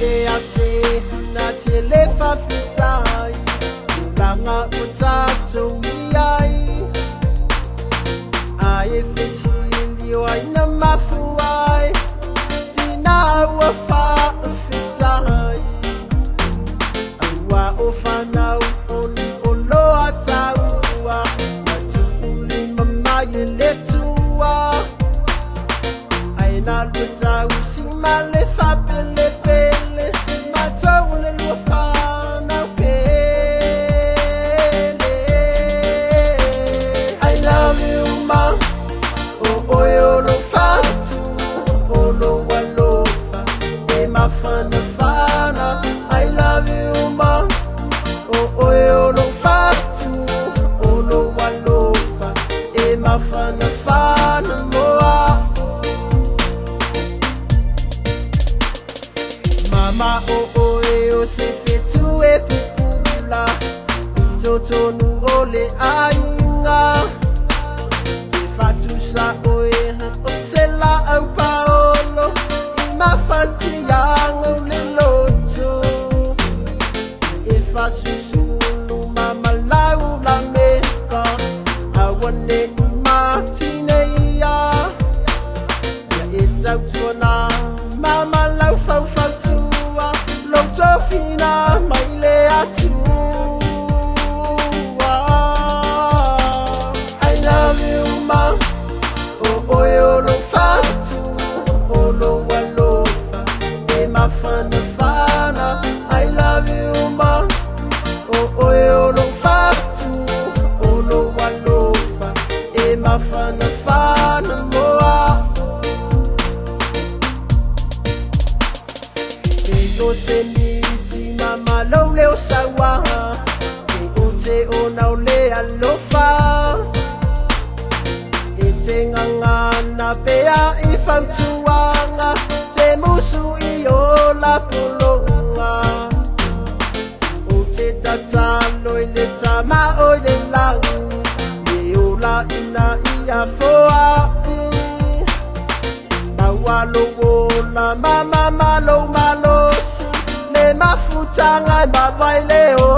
le ase na telefa fitai banga utato wiai ai fesi ndio aina mafuai tina wafa fitai awa ofana ufoni olo ataua matuli mama yeletua aina luta usima le fapele pele matole lo fana pele I love you ma oh yo lo fatu oh lo walofa e ma fana fana I love you ma oh yo lo fatu oh lo walofa e ma fana fana moa Mama o se fetu e pupula Toto nu ole ainga E fatu sa oe o se la au paolo I ma fati yang le loto E fasu sulu mama lau la meka Awane ima tine ia Ya e tau tuana mama lau fau fau Fina maile atua I love you ma oh yo lo fatu oh lo walofa e ma fana fana I love you ma oh yo lo fatu oh lo walofa e ma fana fana moa Ego se Mama lo leo sawa Te o te o nau le alofa E te ngangana pea I fautuanga Te musu I o la pulonga O te tatalo I le tama o le langi E o la ina I a foa Mawalo o la mama malo malo Mafutanga ba vai leo